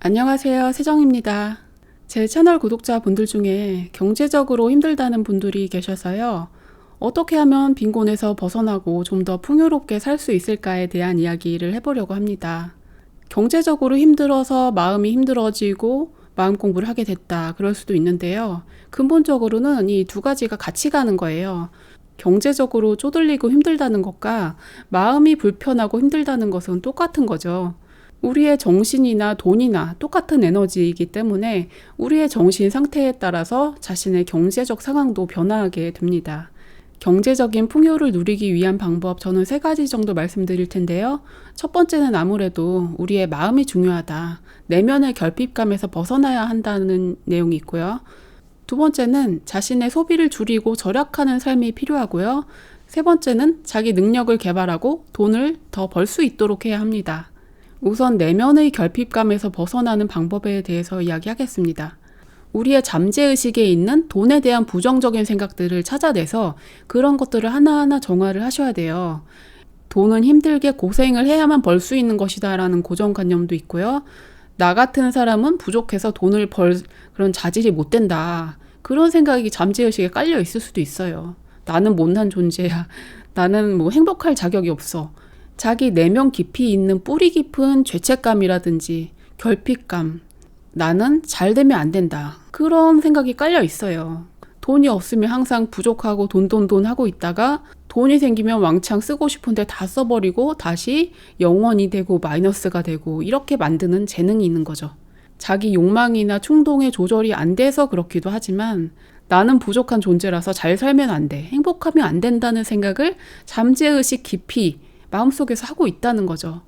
안녕하세요, 세정입니다. 제 채널 구독자분들 중에 경제적으로 힘들다는 분들이 계셔서요. 어떻게 하면 빈곤에서 벗어나고 좀 더 풍요롭게 살 수 있을까에 대한 이야기를 해보려고 합니다. 경제적으로 힘들어서 마음이 힘들어지고 마음 공부를 하게 됐다. 그럴 수도 있는데요. 근본적으로는 이 두 가지가 같이 가는 거예요. 경제적으로 쪼들리고 힘들다는 것과 마음이 불편하고 힘들다는 것은 똑같은 거죠. 우리의 정신이나 돈이나 똑같은 에너지이기 때문에 우리의 정신 상태에 따라서 자신의 경제적 상황도 변화하게 됩니다. 경제적인 풍요를 누리기 위한 방법 저는 세 가지 정도 말씀드릴 텐데요. 첫 번째는 아무래도 우리의 마음이 중요하다. 내면의 결핍감에서 벗어나야 한다는 내용이 있고요. 두 번째는 자신의 소비를 줄이고 절약하는 삶이 필요하고요. 세 번째는 자기 능력을 개발하고 돈을 더 벌 수 있도록 해야 합니다. 우선 내면의 결핍감에서 벗어나는 방법에 대해서 이야기하겠습니다. 우리의 잠재의식에 있는 돈에 대한 부정적인 생각들을 찾아내서 그런 것들을 하나하나 정화를 하셔야 돼요. 돈은 힘들게 고생을 해야만 벌 수 있는 것이다 라는 고정관념도 있고요. 나 같은 사람은 부족해서 돈을 벌 그런 자질이 못 된다. 그런 생각이 잠재의식에 깔려 있을 수도 있어요. 나는 못난 존재야. 나는 뭐 행복할 자격이 없어. 자기 내면 깊이 있는 뿌리 깊은 죄책감이라든지 결핍감, 나는 잘 되면 안 된다. 그런 생각이 깔려 있어요. 돈이 없으면 항상 부족하고 돈 하고 있다가 돈이 생기면 왕창 쓰고 싶은데 다 써버리고 다시 0원이 되고 마이너스가 되고 이렇게 만드는 재능이 있는 거죠. 자기 욕망이나 충동의 조절이 안 돼서 그렇기도 하지만 나는 부족한 존재라서 잘 살면 안 돼. 행복하면 안 된다는 생각을 잠재의식 깊이 마음속에서 하고 있다는 거죠.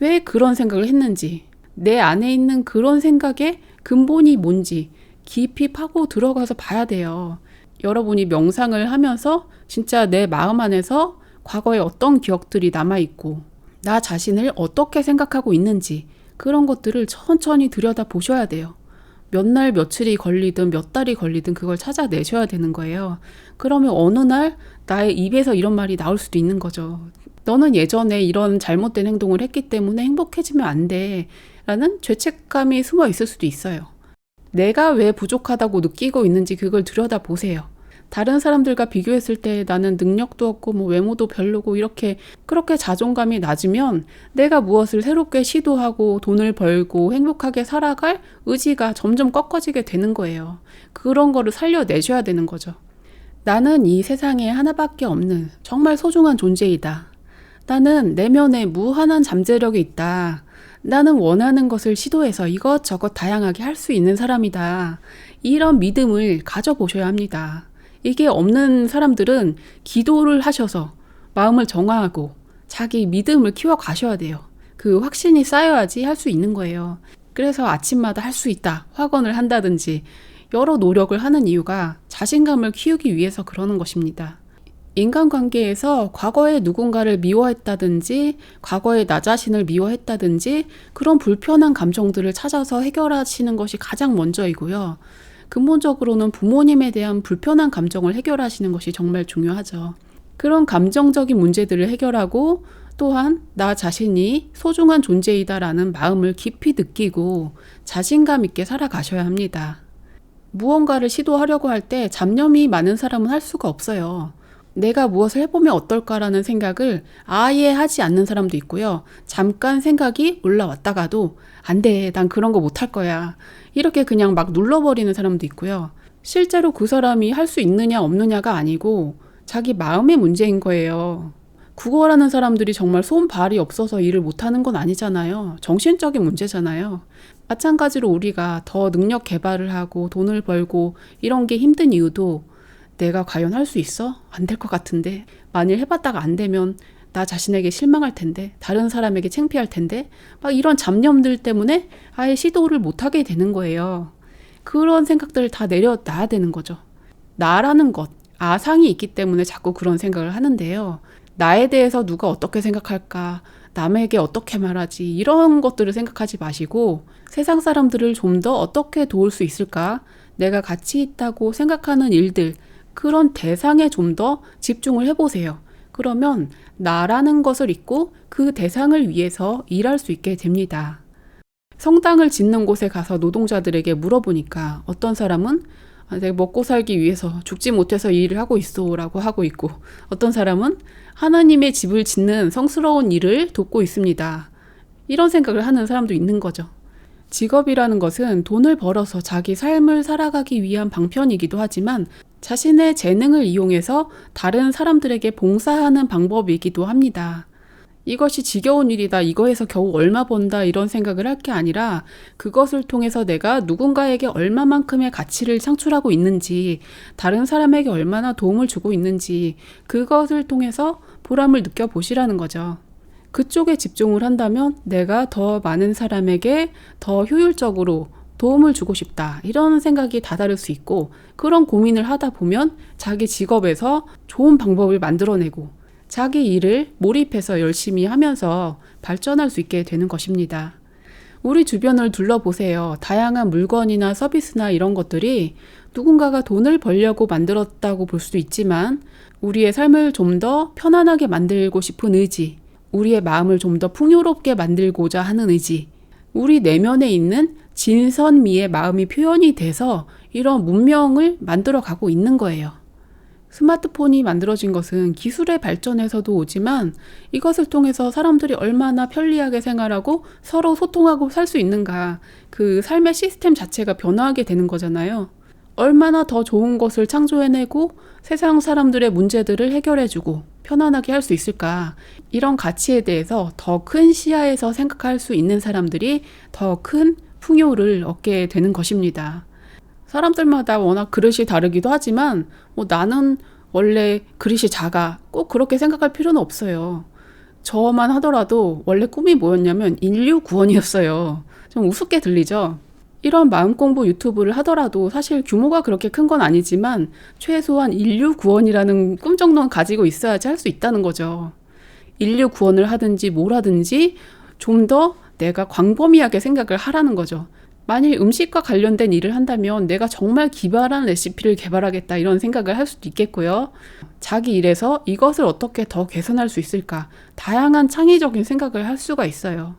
왜 그런 생각을 했는지, 내 안에 있는 그런 생각의 근본이 뭔지 깊이 파고 들어가서 봐야 돼요. 여러분이 명상을 하면서 진짜 내 마음 안에서 과거에 어떤 기억들이 남아있고 나 자신을 어떻게 생각하고 있는지 그런 것들을 천천히 들여다 보셔야 돼요. 몇 날 며칠이 걸리든 몇 달이 걸리든 그걸 찾아내셔야 되는 거예요. 그러면 어느 날 나의 입에서 이런 말이 나올 수도 있는 거죠. 너는 예전에 이런 잘못된 행동을 했기 때문에 행복해지면 안 돼. 라는 죄책감이 숨어 있을 수도 있어요. 내가 왜 부족하다고 느끼고 있는지 그걸 들여다보세요. 다른 사람들과 비교했을 때 나는 능력도 없고 뭐 외모도 별로고 이렇게 그렇게 자존감이 낮으면 내가 무엇을 새롭게 시도하고 돈을 벌고 행복하게 살아갈 의지가 점점 꺾어지게 되는 거예요. 그런 거를 살려내셔야 되는 거죠. 나는 이 세상에 하나밖에 없는 정말 소중한 존재이다. 나는 내면에 무한한 잠재력이 있다. 나는 원하는 것을 시도해서 이것저것 다양하게 할 수 있는 사람이다. 이런 믿음을 가져보셔야 합니다. 이게 없는 사람들은 기도를 하셔서 마음을 정화하고 자기 믿음을 키워가셔야 돼요. 그 확신이 쌓여야지 할 수 있는 거예요. 그래서 아침마다 할 수 있다. 확언을 한다든지 여러 노력을 하는 이유가 자신감을 키우기 위해서 그러는 것입니다. 인간관계에서 과거에 누군가를 미워했다든지 과거에 나 자신을 미워했다든지 그런 불편한 감정들을 찾아서 해결하시는 것이 가장 먼저이고요. 근본적으로는 부모님에 대한 불편한 감정을 해결하시는 것이 정말 중요하죠. 그런 감정적인 문제들을 해결하고 또한 나 자신이 소중한 존재이다라는 마음을 깊이 느끼고 자신감 있게 살아가셔야 합니다. 무언가를 시도하려고 할 때 잡념이 많은 사람은 할 수가 없어요. 내가 무엇을 해보면 어떨까라는 생각을 아예 하지 않는 사람도 있고요. 잠깐 생각이 올라왔다가도 안 돼, 난 그런 거 못할 거야. 이렇게 그냥 막 눌러버리는 사람도 있고요. 실제로 그 사람이 할 수 있느냐 없느냐가 아니고 자기 마음의 문제인 거예요. 국어라는 사람들이 정말 손발이 없어서 일을 못하는 건 아니잖아요. 정신적인 문제잖아요. 마찬가지로 우리가 더 능력 개발을 하고 돈을 벌고 이런 게 힘든 이유도 내가 과연 할 수 있어? 안 될 것 같은데. 만일 해봤다가 안 되면 나 자신에게 실망할 텐데. 다른 사람에게 창피할 텐데. 막 이런 잡념들 때문에 아예 시도를 못하게 되는 거예요. 그런 생각들을 다 내려놔야 되는 거죠. 나라는 것, 아상이 있기 때문에 자꾸 그런 생각을 하는데요. 나에 대해서 누가 어떻게 생각할까? 남에게 어떻게 말하지? 이런 것들을 생각하지 마시고 세상 사람들을 좀 더 어떻게 도울 수 있을까? 내가 가치 있다고 생각하는 일들, 그런 대상에 좀 더 집중을 해보세요. 그러면 나라는 것을 잊고 그 대상을 위해서 일할 수 있게 됩니다. 성당을 짓는 곳에 가서 노동자들에게 물어보니까 어떤 사람은 내가 먹고 살기 위해서 죽지 못해서 이 일을 하고 있어 라고 하고 있고, 어떤 사람은 하나님의 집을 짓는 성스러운 일을 돕고 있습니다. 이런 생각을 하는 사람도 있는 거죠. 직업이라는 것은 돈을 벌어서 자기 삶을 살아가기 위한 방편이기도 하지만 자신의 재능을 이용해서 다른 사람들에게 봉사하는 방법이기도 합니다. 이것이 지겨운 일이다, 이거에서 겨우 얼마 번다 이런 생각을 할 게 아니라 그것을 통해서 내가 누군가에게 얼마만큼의 가치를 창출하고 있는지, 다른 사람에게 얼마나 도움을 주고 있는지 그것을 통해서 보람을 느껴보시라는 거죠. 그쪽에 집중을 한다면 내가 더 많은 사람에게 더 효율적으로 도움을 주고 싶다, 이런 생각이 다다를 수 있고, 그런 고민을 하다 보면 자기 직업에서 좋은 방법을 만들어내고 자기 일을 몰입해서 열심히 하면서 발전할 수 있게 되는 것입니다. 우리 주변을 둘러보세요. 다양한 물건이나 서비스나 이런 것들이 누군가가 돈을 벌려고 만들었다고 볼 수도 있지만 우리의 삶을 좀 더 편안하게 만들고 싶은 의지, 우리의 마음을 좀 더 풍요롭게 만들고자 하는 의지, 우리 내면에 있는 진선미의 마음이 표현이 돼서 이런 문명을 만들어가고 있는 거예요. 스마트폰이 만들어진 것은 기술의 발전에서도 오지만 이것을 통해서 사람들이 얼마나 편리하게 생활하고 서로 소통하고 살 수 있는가, 그 삶의 시스템 자체가 변화하게 되는 거잖아요. 얼마나 더 좋은 것을 창조해내고 세상 사람들의 문제들을 해결해주고 편안하게 할 수 있을까, 이런 가치에 대해서 더 큰 시야에서 생각할 수 있는 사람들이 더 큰 풍요를 얻게 되는 것입니다. 사람들마다 워낙 그릇이 다르기도 하지만 나는 원래 그릇이 작아, 꼭 그렇게 생각할 필요는 없어요. 저만 하더라도 원래 꿈이 뭐였냐면 인류 구원이었어요. 좀 우습게 들리죠? 이런 마음공부 유튜브를 하더라도 사실 규모가 그렇게 큰 건 아니지만 최소한 인류 구원이라는 꿈 정도는 가지고 있어야지 할 수 있다는 거죠. 인류 구원을 하든지 뭘 하든지 좀 더 내가 광범위하게 생각을 하라는 거죠. 만일 음식과 관련된 일을 한다면 내가 정말 기발한 레시피를 개발하겠다, 이런 생각을 할 수도 있겠고요. 자기 일에서 이것을 어떻게 더 개선할 수 있을까, 다양한 창의적인 생각을 할 수가 있어요.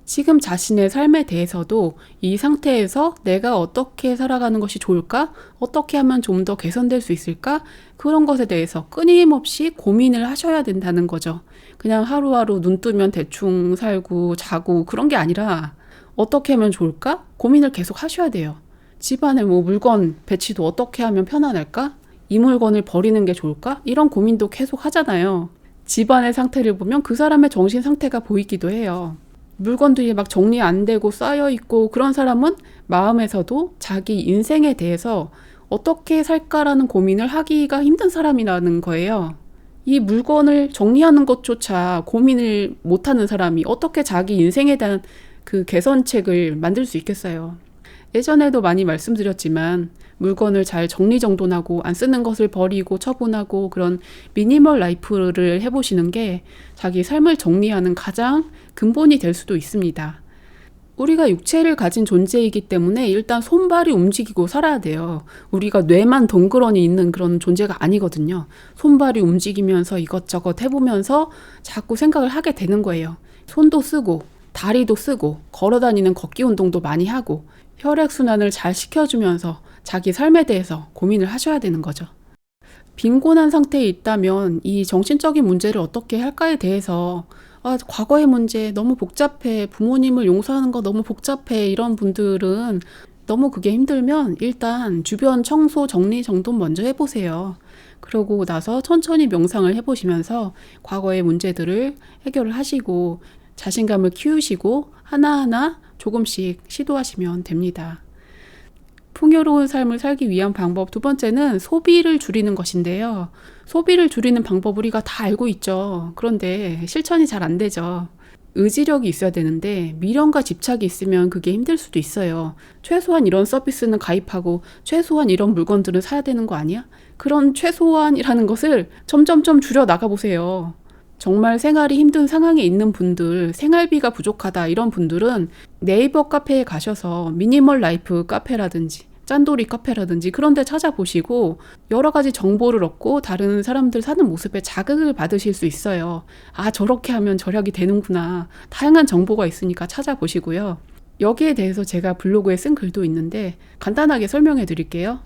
지금 자신의 삶에 대해서도 이 상태에서 내가 어떻게 살아가는 것이 좋을까? 어떻게 하면 좀 더 개선될 수 있을까? 그런 것에 대해서 끊임없이 고민을 하셔야 된다는 거죠. 그냥 하루하루 눈 뜨면 대충 살고 자고 그런 게 아니라 어떻게 하면 좋을까? 고민을 계속 하셔야 돼요. 집안에 물건 배치도 어떻게 하면 편안할까? 이 물건을 버리는 게 좋을까? 이런 고민도 계속 하잖아요. 집안의 상태를 보면 그 사람의 정신 상태가 보이기도 해요. 물건들이 막 정리 안 되고 쌓여 있고 그런 사람은 마음에서도 자기 인생에 대해서 어떻게 살까라는 고민을 하기가 힘든 사람이라는 거예요. 이 물건을 정리하는 것조차 고민을 못하는 사람이 어떻게 자기 인생에 대한 그 개선책을 만들 수 있겠어요. 예전에도 많이 말씀드렸지만 물건을 잘 정리정돈하고 안 쓰는 것을 버리고 처분하고 그런 미니멀 라이프를 해보시는 게 자기 삶을 정리하는 가장 근본이 될 수도 있습니다. 우리가 육체를 가진 존재이기 때문에 일단 손발이 움직이고 살아야 돼요. 우리가 뇌만 덩그러니 있는 그런 존재가 아니거든요. 손발이 움직이면서 이것저것 해보면서 자꾸 생각을 하게 되는 거예요. 손도 쓰고 다리도 쓰고 걸어다니는 걷기 운동도 많이 하고 혈액순환을 잘 시켜주면서 자기 삶에 대해서 고민을 하셔야 되는 거죠. 빈곤한 상태에 있다면 이 정신적인 문제를 어떻게 할까에 대해서 과거의 문제 너무 복잡해, 부모님을 용서하는 거 너무 복잡해, 이런 분들은 너무 그게 힘들면 일단 주변 청소, 정리, 정돈 먼저 해보세요. 그러고 나서 천천히 명상을 해보시면서 과거의 문제들을 해결을 하시고 자신감을 키우시고 하나하나 조금씩 시도하시면 됩니다. 풍요로운 삶을 살기 위한 방법 두 번째는 소비를 줄이는 것인데요. 소비를 줄이는 방법 우리가 다 알고 있죠. 그런데 실천이 잘 안 되죠. 의지력이 있어야 되는데 미련과 집착이 있으면 그게 힘들 수도 있어요. 최소한 이런 서비스는 가입하고 최소한 이런 물건들은 사야 되는 거 아니야? 그런 최소한이라는 것을 점점점 줄여 나가보세요. 정말 생활이 힘든 상황에 있는 분들, 생활비가 부족하다 이런 분들은 네이버 카페에 가셔서 미니멀 라이프 카페라든지 짠돌이 카페라든지 그런 데 찾아보시고 여러 가지 정보를 얻고 다른 사람들 사는 모습에 자극을 받으실 수 있어요. 저렇게 하면 절약이 되는구나. 다양한 정보가 있으니까 찾아보시고요. 여기에 대해서 제가 블로그에 쓴 글도 있는데 간단하게 설명해 드릴게요.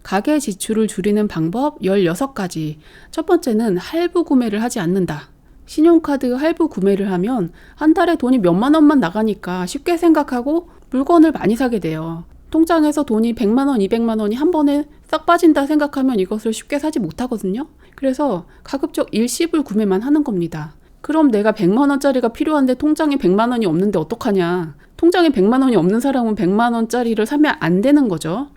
가계 지출을 줄이는 방법 16가지. 첫 번째는 할부 구매를 하지 않는다. 신용카드 할부 구매를 하면 한 달에 돈이 몇만 원만 나가니까 쉽게 생각하고 물건을 많이 사게 돼요. 통장에서 돈이 100만 원, 200만 원이 한 번에 싹 빠진다 생각하면 이것을 쉽게 사지 못하거든요. 그래서 가급적 일시불 구매만 하는 겁니다. 그럼 내가 100만 원짜리가 필요한데 통장에 100만 원이 없는데 어떡하냐. 통장에 100만 원이 없는 사람은 100만 원짜리를 사면 안 되는 거죠.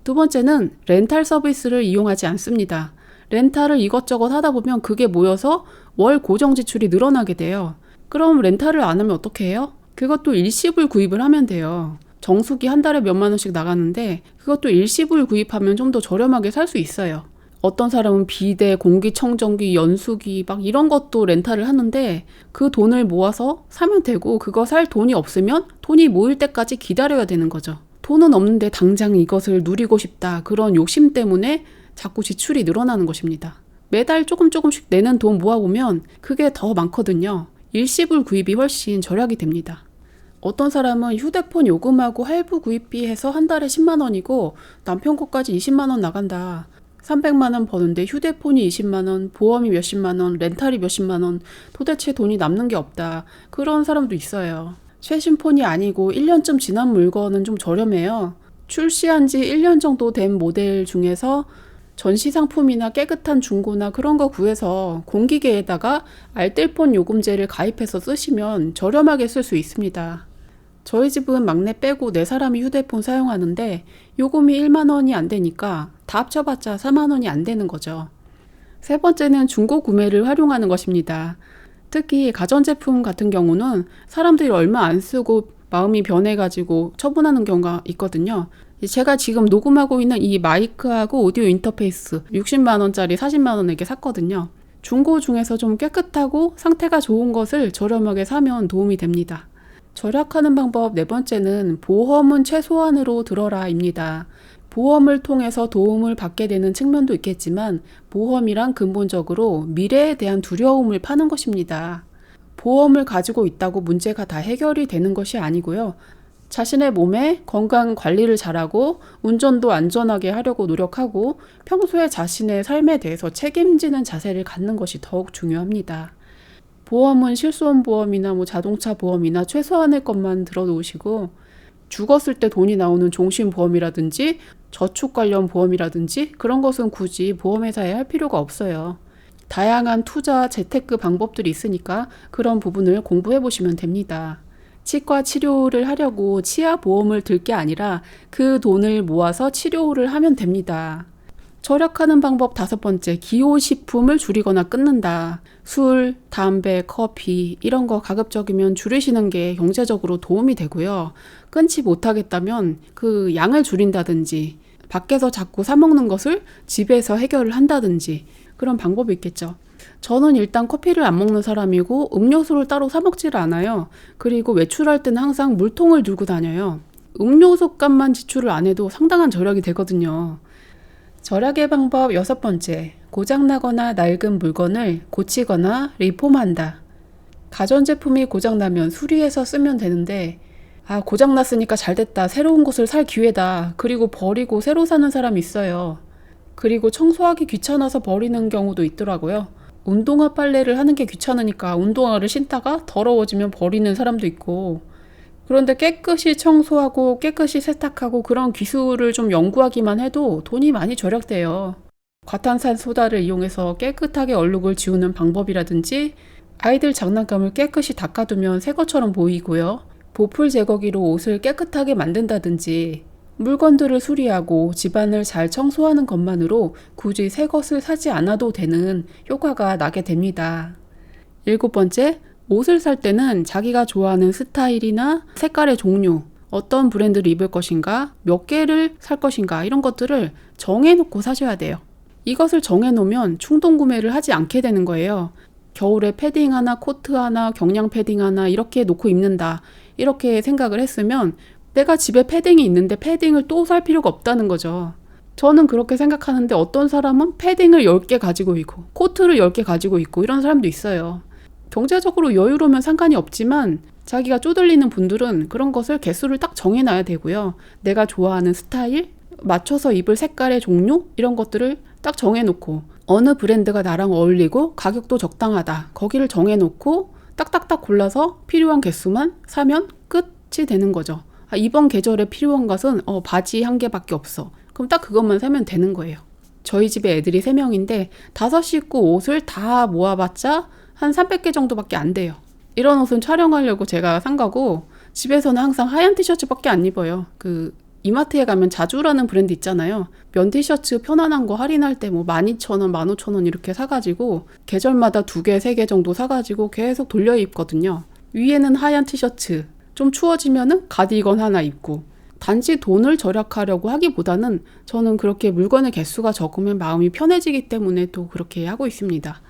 두 번째는 렌탈 서비스를 이용하지 않습니다. 렌탈을 이것저것 하다 보면 그게 모여서 월 고정 지출이 늘어나게 돼요. 그럼 렌탈을 안 하면 어떻게 해요? 그것도 일시불 구입을 하면 돼요. 정수기 한 달에 몇만 원씩 나가는데 그것도 일시불 구입하면 좀 더 저렴하게 살 수 있어요. 어떤 사람은 비데, 공기청정기, 연수기 막 이런 것도 렌탈을 하는데 그 돈을 모아서 사면 되고 그거 살 돈이 없으면 돈이 모일 때까지 기다려야 되는 거죠. 돈은 없는데 당장 이것을 누리고 싶다. 그런 욕심 때문에 자꾸 지출이 늘어나는 것입니다. 매달 조금씩 내는 돈 모아보면 그게 더 많거든요. 일시불 구입이 훨씬 절약이 됩니다. 어떤 사람은 휴대폰 요금하고 할부 구입비 해서 한 달에 10만 원이고 남편 것까지 20만 원 나간다. 300만 원 버는데 휴대폰이 20만 원, 보험이 몇십만 원, 렌탈이 몇십만 원, 도대체 돈이 남는 게 없다. 그런 사람도 있어요. 최신 폰이 아니고 1년쯤 지난 물건은 좀 저렴해요. 출시한 지 1년 정도 된 모델 중에서 전시 상품이나 깨끗한 중고나 그런 거 구해서 공기계에다가 알뜰폰 요금제를 가입해서 쓰시면 저렴하게 쓸 수 있습니다. 저희 집은 막내 빼고 4사람이 휴대폰 사용하는데 요금이 1만 원이 안 되니까 다 합쳐봤자 4만 원이 안 되는 거죠. 세 번째는 중고 구매를 활용하는 것입니다. 특히 가전제품 같은 경우는 사람들이 얼마 안 쓰고 마음이 변해가지고 처분하는 경우가 있거든요. 제가 지금 녹음하고 있는 이 마이크하고 오디오 인터페이스 60만 원짜리 40만 원에게 샀거든요. 중고 중에서 좀 깨끗하고 상태가 좋은 것을 저렴하게 사면 도움이 됩니다. 절약하는 방법 네 번째는 보험은 최소한으로 들어라입니다. 보험을 통해서 도움을 받게 되는 측면도 있겠지만 보험이란 근본적으로 미래에 대한 두려움을 파는 것입니다. 보험을 가지고 있다고 문제가 다 해결이 되는 것이 아니고요. 자신의 몸에 건강 관리를 잘하고 운전도 안전하게 하려고 노력하고 평소에 자신의 삶에 대해서 책임지는 자세를 갖는 것이 더욱 중요합니다. 보험은 실손 보험이나 자동차 보험이나 최소한의 것만 들어놓으시고 죽었을 때 돈이 나오는 종신보험이라든지 저축 관련 보험이라든지 그런 것은 굳이 보험회사에 할 필요가 없어요. 다양한 투자, 재테크 방법들이 있으니까 그런 부분을 공부해 보시면 됩니다. 치과 치료를 하려고 치아 보험을 들 게 아니라 그 돈을 모아서 치료를 하면 됩니다. 절약하는 방법 5번째, 기호식품을 줄이거나 끊는다. 술, 담배, 커피 이런 거 가급적이면 줄이시는 게 경제적으로 도움이 되고요. 끊지 못하겠다면 그 양을 줄인다든지 밖에서 자꾸 사 먹는 것을 집에서 해결을 한다든지 그런 방법이 있겠죠. 저는 일단 커피를 안 먹는 사람이고 음료수를 따로 사 먹지를 않아요. 그리고 외출할 때는 항상 물통을 들고 다녀요. 음료수 값만 지출을 안 해도 상당한 절약이 되거든요. 절약의 방법 6번째, 고장나거나 낡은 물건을 고치거나 리폼한다. 가전제품이 고장나면 수리해서 쓰면 되는데 고장났으니까 잘됐다, 새로운 것을 살 기회다, 그리고 버리고 새로 사는 사람이 있어요. 그리고 청소하기 귀찮아서 버리는 경우도 있더라고요. 운동화 빨래를 하는 게 귀찮으니까 운동화를 신다가 더러워지면 버리는 사람도 있고, 그런데 깨끗이 청소하고 깨끗이 세탁하고 그런 기술을 좀 연구하기만 해도 돈이 많이 절약돼요. 과탄산 소다를 이용해서 깨끗하게 얼룩을 지우는 방법이라든지 아이들 장난감을 깨끗이 닦아두면 새 것처럼 보이고요. 보풀 제거기로 옷을 깨끗하게 만든다든지 물건들을 수리하고 집안을 잘 청소하는 것만으로 굳이 새 것을 사지 않아도 되는 효과가 나게 됩니다. 7번째, 옷을 살 때는 자기가 좋아하는 스타일이나 색깔의 종류, 어떤 브랜드를 입을 것인가, 몇 개를 살 것인가 이런 것들을 정해놓고 사셔야 돼요. 이것을 정해놓으면 충동 구매를 하지 않게 되는 거예요. 겨울에 패딩 하나, 코트 하나, 경량 패딩 하나 이렇게 놓고 입는다. 이렇게 생각을 했으면 내가 집에 패딩이 있는데 패딩을 또 살 필요가 없다는 거죠. 저는 그렇게 생각하는데 어떤 사람은 패딩을 10개 가지고 있고 코트를 10개 가지고 있고 이런 사람도 있어요. 경제적으로 여유로우면 상관이 없지만 자기가 쪼들리는 분들은 그런 것을 개수를 딱 정해놔야 되고요. 내가 좋아하는 스타일, 맞춰서 입을 색깔의 종류 이런 것들을 딱 정해놓고 어느 브랜드가 나랑 어울리고 가격도 적당하다. 거기를 정해놓고 딱딱딱 골라서 필요한 개수만 사면 끝이 되는 거죠. 이번 계절에 필요한 것은 바지 한 개밖에 없어. 그럼 딱 그것만 사면 되는 거예요. 저희 집에 애들이 3명인데 5 식구 옷을 다 모아봤자 한 300개 정도밖에 안 돼요. 이런 옷은 촬영하려고 제가 산 거고 집에서는 항상 하얀 티셔츠밖에 안 입어요. 이마트에 가면 자주라는 브랜드 있잖아요. 면 티셔츠 편안한 거 할인할 때 12,000원, 15,000원 이렇게 사가지고 계절마다 2개, 3개 정도 사가지고 계속 돌려 입거든요. 위에는 하얀 티셔츠, 좀 추워지면은 가디건 하나 입고 단지 돈을 절약하려고 하기보다는 저는 그렇게 물건의 개수가 적으면 마음이 편해지기 때문에 또 그렇게 하고 있습니다.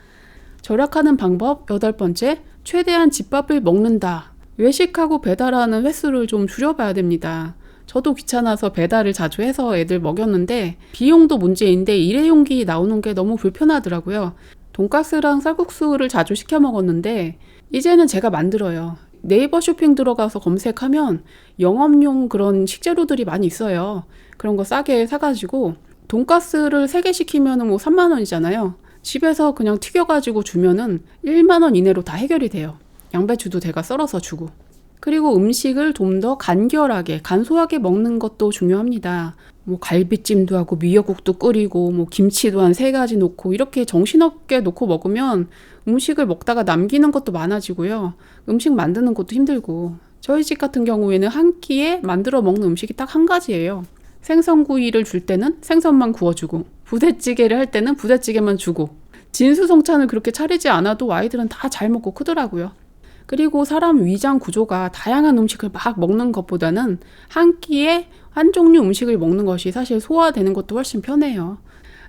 절약하는 방법 8번째, 최대한 집밥을 먹는다. 외식하고 배달하는 횟수를 좀 줄여봐야 됩니다. 저도 귀찮아서 배달을 자주 해서 애들 먹였는데 비용도 문제인데 일회용기 나오는 게 너무 불편하더라고요. 돈가스랑 쌀국수를 자주 시켜 먹었는데 이제는 제가 만들어요. 네이버 쇼핑 들어가서 검색하면 영업용 그런 식재료들이 많이 있어요. 그런 거 싸게 사가지고 돈가스를 3개 시키면 3만 원이잖아요. 집에서 그냥 튀겨가지고 주면은 1만 원 이내로 다 해결이 돼요. 양배추도 제가 썰어서 주고. 그리고 음식을 좀 더 간결하게, 간소하게 먹는 것도 중요합니다. 갈비찜도 하고 미역국도 끓이고 김치도 한 3가지 놓고 이렇게 정신없게 놓고 먹으면 음식을 먹다가 남기는 것도 많아지고요. 음식 만드는 것도 힘들고. 저희 집 같은 경우에는 한 끼에 만들어 먹는 음식이 딱 한 가지예요. 생선구이를 줄 때는 생선만 구워주고 부대찌개를 할 때는 부대찌개만 주고 진수성찬을 그렇게 차리지 않아도 아이들은 다 잘 먹고 크더라고요. 그리고 사람 위장 구조가 다양한 음식을 막 먹는 것보다는 한 끼에 한 종류 음식을 먹는 것이 사실 소화되는 것도 훨씬 편해요.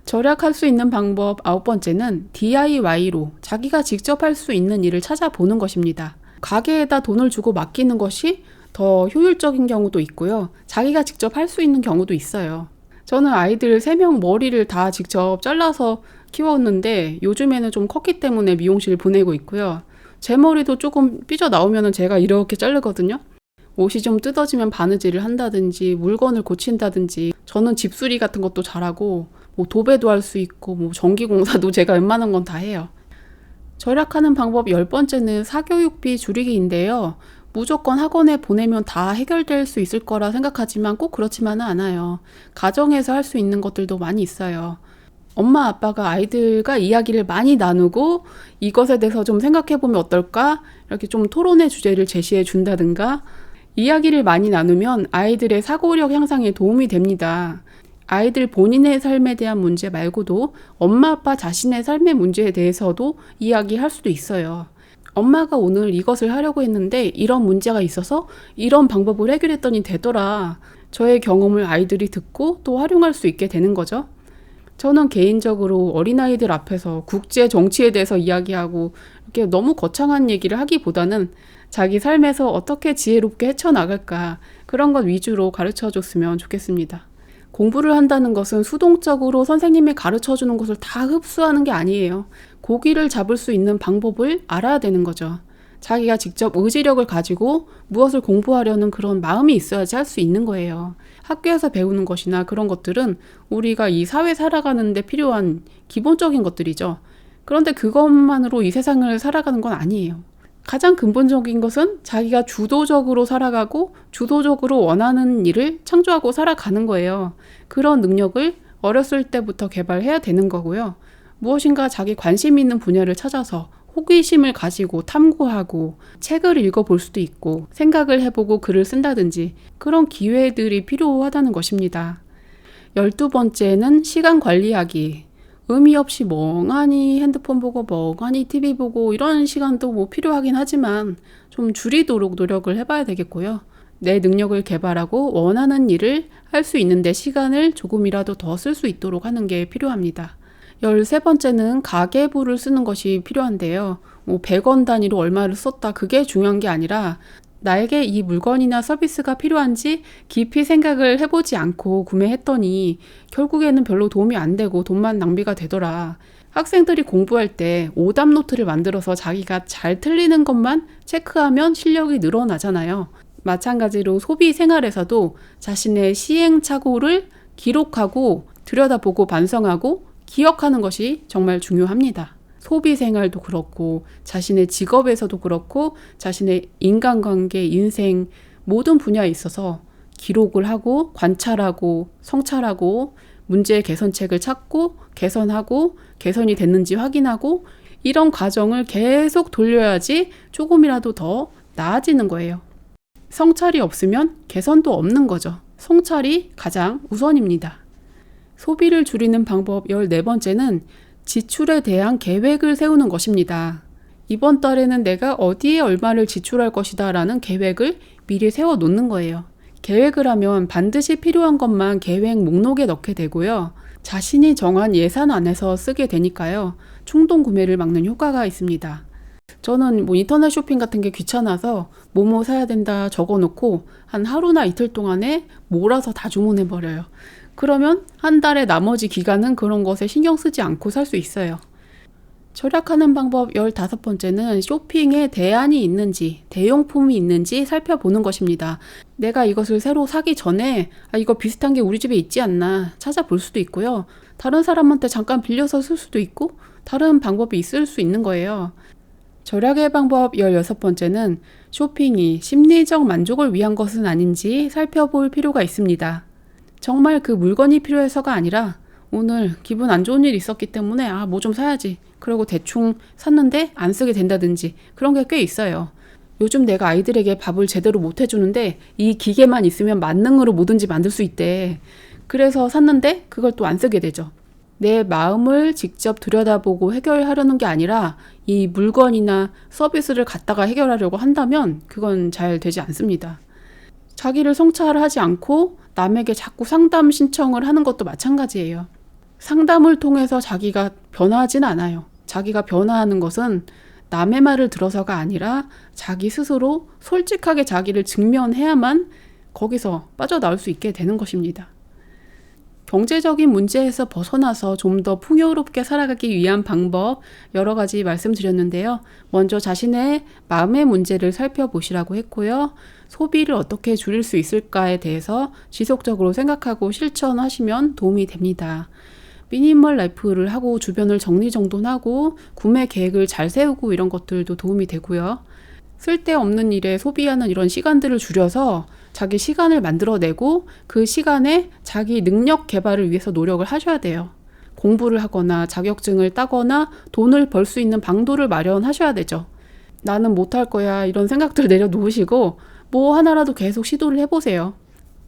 절약할 수 있는 방법 9번째는 DIY로 자기가 직접 할 수 있는 일을 찾아보는 것입니다. 가게에다 돈을 주고 맡기는 것이 더 효율적인 경우도 있고요. 자기가 직접 할 수 있는 경우도 있어요. 저는 아이들 3명 머리를 다 직접 잘라서 키웠는데 요즘에는 좀 컸기 때문에 미용실 보내고 있고요. 제 머리도 조금 삐져나오면 제가 이렇게 자르거든요. 옷이 좀 뜯어지면 바느질을 한다든지 물건을 고친다든지 저는 집수리 같은 것도 잘하고 도배도 할 수 있고 전기공사도 제가 웬만한 건 다 해요. 절약하는 방법 10번째는 사교육비 줄이기인데요. 무조건 학원에 보내면 다 해결될 수 있을 거라 생각하지만 꼭 그렇지만은 않아요. 가정에서 할 수 있는 것들도 많이 있어요. 엄마 아빠가 아이들과 이야기를 많이 나누고 이것에 대해서 좀 생각해보면 어떨까? 이렇게 좀 토론의 주제를 제시해 준다든가 이야기를 많이 나누면 아이들의 사고력 향상에 도움이 됩니다. 아이들 본인의 삶에 대한 문제 말고도 엄마 아빠 자신의 삶의 문제에 대해서도 이야기할 수도 있어요. 엄마가 오늘 이것을 하려고 했는데 이런 문제가 있어서 이런 방법을 해결했더니 되더라. 저의 경험을 아이들이 듣고 또 활용할 수 있게 되는 거죠. 저는 개인적으로 어린아이들 앞에서 국제 정치에 대해서 이야기하고 이렇게 너무 거창한 얘기를 하기보다는 자기 삶에서 어떻게 지혜롭게 헤쳐나갈까 그런 것 위주로 가르쳐줬으면 좋겠습니다. 공부를 한다는 것은 수동적으로 선생님이 가르쳐주는 것을 다 흡수하는 게 아니에요. 고기를 잡을 수 있는 방법을 알아야 되는 거죠. 자기가 직접 의지력을 가지고 무엇을 공부하려는 그런 마음이 있어야지 할 수 있는 거예요. 학교에서 배우는 것이나 그런 것들은 우리가 이 사회 살아가는 데 필요한 기본적인 것들이죠. 그런데 그것만으로 이 세상을 살아가는 건 아니에요. 가장 근본적인 것은 자기가 주도적으로 살아가고 주도적으로 원하는 일을 창조하고 살아가는 거예요. 그런 능력을 어렸을 때부터 개발해야 되는 거고요. 무엇인가 자기 관심 있는 분야를 찾아서 호기심을 가지고 탐구하고 책을 읽어볼 수도 있고 생각을 해보고 글을 쓴다든지 그런 기회들이 필요하다는 것입니다. 12번째는 시간 관리하기. 의미 없이 멍하니 핸드폰 보고 멍하니 TV 보고 이런 시간도 필요하긴 하지만 좀 줄이도록 노력을 해봐야 되겠고요. 내 능력을 개발하고 원하는 일을 할 수 있는데 시간을 조금이라도 더 쓸 수 있도록 하는 게 필요합니다. 13번째는 가계부를 쓰는 것이 필요한데요. 100원 단위로 얼마를 썼다 그게 중요한 게 아니라 나에게 이 물건이나 서비스가 필요한지 깊이 생각을 해보지 않고 구매했더니 결국에는 별로 도움이 안 되고 돈만 낭비가 되더라. 학생들이 공부할 때 오답 노트를 만들어서 자기가 잘 틀리는 것만 체크하면 실력이 늘어나잖아요. 마찬가지로 소비 생활에서도 자신의 시행착오를 기록하고 들여다보고 반성하고 기억하는 것이 정말 중요합니다. 소비 생활도 그렇고 자신의 직업에서도 그렇고 자신의 인간관계, 인생 모든 분야에 있어서 기록을 하고 관찰하고 성찰하고 문제 개선책을 찾고 개선하고 개선이 됐는지 확인하고 이런 과정을 계속 돌려야지 조금이라도 더 나아지는 거예요. 성찰이 없으면 개선도 없는 거죠. 성찰이 가장 우선입니다. 소비를 줄이는 방법 14번째는 지출에 대한 계획을 세우는 것입니다. 이번 달에는 내가 어디에 얼마를 지출할 것이다 라는 계획을 미리 세워 놓는 거예요. 계획을 하면 반드시 필요한 것만 계획 목록에 넣게 되고요. 자신이 정한 예산 안에서 쓰게 되니까요. 충동 구매를 막는 효과가 있습니다. 저는 인터넷 쇼핑 같은 게 귀찮아서 뭐뭐 사야 된다 적어 놓고 한 하루나 이틀 동안에 몰아서 다 주문해 버려요. 그러면 한 달의 나머지 기간은 그런 것에 신경 쓰지 않고 살 수 있어요. 절약하는 방법 15번째는 쇼핑에 대안이 있는지, 대용품이 있는지 살펴보는 것입니다. 내가 이것을 새로 사기 전에 이거 비슷한 게 우리 집에 있지 않나 찾아볼 수도 있고요. 다른 사람한테 잠깐 빌려서 쓸 수도 있고 다른 방법이 있을 수 있는 거예요. 절약의 방법 16번째는 쇼핑이 심리적 만족을 위한 것은 아닌지 살펴볼 필요가 있습니다. 정말 그 물건이 필요해서가 아니라 오늘 기분 안 좋은 일이 있었기 때문에 뭐 좀 사야지. 그리고 대충 샀는데 안 쓰게 된다든지 그런 게 꽤 있어요. 요즘 내가 아이들에게 밥을 제대로 못 해주는데 이 기계만 있으면 만능으로 뭐든지 만들 수 있대. 그래서 샀는데 그걸 또 안 쓰게 되죠. 내 마음을 직접 들여다보고 해결하려는 게 아니라 이 물건이나 서비스를 갖다가 해결하려고 한다면 그건 잘 되지 않습니다. 자기를 성찰하지 않고 남에게 자꾸 상담 신청을 하는 것도 마찬가지예요. 상담을 통해서 자기가 변화하진 않아요. 자기가 변화하는 것은 남의 말을 들어서가 아니라 자기 스스로 솔직하게 자기를 직면해야만 거기서 빠져나올 수 있게 되는 것입니다. 경제적인 문제에서 벗어나서 좀 더 풍요롭게 살아가기 위한 방법 여러 가지 말씀드렸는데요. 먼저 자신의 마음의 문제를 살펴보시라고 했고요. 소비를 어떻게 줄일 수 있을까에 대해서 지속적으로 생각하고 실천하시면 도움이 됩니다. 미니멀 라이프를 하고 주변을 정리정돈하고 구매 계획을 잘 세우고 이런 것들도 도움이 되고요. 쓸데없는 일에 소비하는 이런 시간들을 줄여서 자기 시간을 만들어내고 그 시간에 자기 능력 개발을 위해서 노력을 하셔야 돼요. 공부를 하거나 자격증을 따거나 돈을 벌 수 있는 방도를 마련하셔야 되죠. 나는 못할 거야 이런 생각들 내려놓으시고 뭐 하나라도 계속 시도를 해보세요.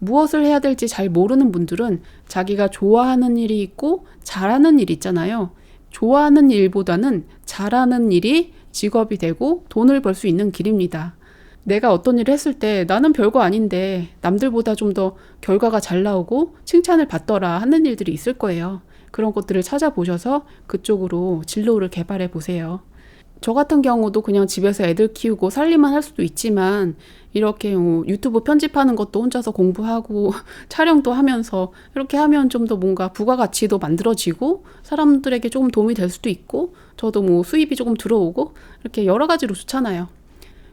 무엇을 해야 될지 잘 모르는 분들은 자기가 좋아하는 일이 있고 잘하는 일이 있잖아요. 좋아하는 일보다는 잘하는 일이 직업이 되고 돈을 벌 수 있는 길입니다. 내가 어떤 일을 했을 때 나는 별거 아닌데 남들보다 좀 더 결과가 잘 나오고 칭찬을 받더라 하는 일들이 있을 거예요. 그런 것들을 찾아보셔서 그쪽으로 진로를 개발해 보세요. 저 같은 경우도 그냥 집에서 애들 키우고 살림만 할 수도 있지만 이렇게 유튜브 편집하는 것도 혼자서 공부하고 촬영도 하면서 이렇게 하면 좀 더 뭔가 부가가치도 만들어지고 사람들에게 조금 도움이 될 수도 있고 저도 수입이 조금 들어오고 이렇게 여러 가지로 좋잖아요.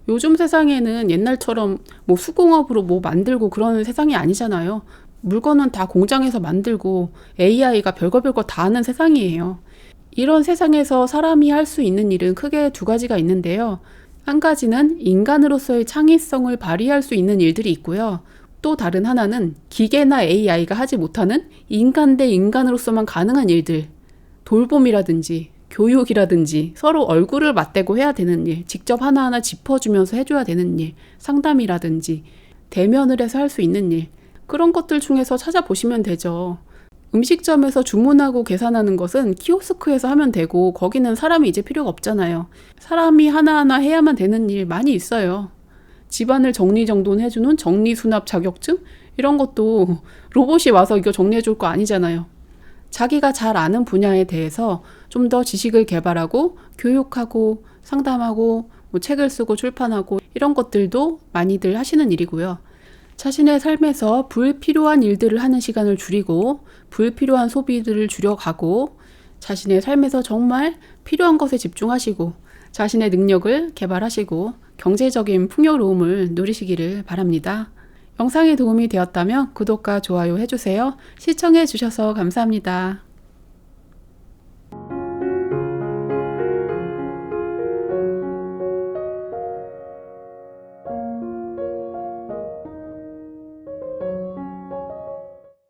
요즘 세상에는 옛날처럼 수공업으로 만들고 그런 세상이 아니잖아요. 물건은 다 공장에서 만들고 AI가 별거 다 하는 세상이에요. 이런 세상에서 사람이 할 수 있는 일은 크게 두 가지가 있는데요. 한 가지는 인간으로서의 창의성을 발휘할 수 있는 일들이 있고요. 또 다른 하나는 기계나 AI가 하지 못하는 인간 대 인간으로서만 가능한 일들, 돌봄이라든지 교육이라든지 서로 얼굴을 맞대고 해야 되는 일, 직접 하나하나 짚어주면서 해줘야 되는 일, 상담이라든지 대면을 해서 할 수 있는 일, 그런 것들 중에서 찾아보시면 되죠. 음식점에서 주문하고 계산하는 것은 키오스크에서 하면 되고 거기는 사람이 이제 필요가 없잖아요. 사람이 하나하나 해야만 되는 일 많이 있어요. 집안을 정리정돈해주는 정리수납 자격증? 이런 것도 로봇이 와서 이거 정리해줄 거 아니잖아요. 자기가 잘 아는 분야에 대해서 좀 더 지식을 개발하고 교육하고 상담하고 책을 쓰고 출판하고 이런 것들도 많이들 하시는 일이고요. 자신의 삶에서 불필요한 일들을 하는 시간을 줄이고 불필요한 소비들을 줄여가고 자신의 삶에서 정말 필요한 것에 집중하시고 자신의 능력을 개발하시고 경제적인 풍요로움을 누리시기를 바랍니다. 영상이 도움이 되었다면 구독과 좋아요 해주세요. 시청해 주셔서 감사합니다.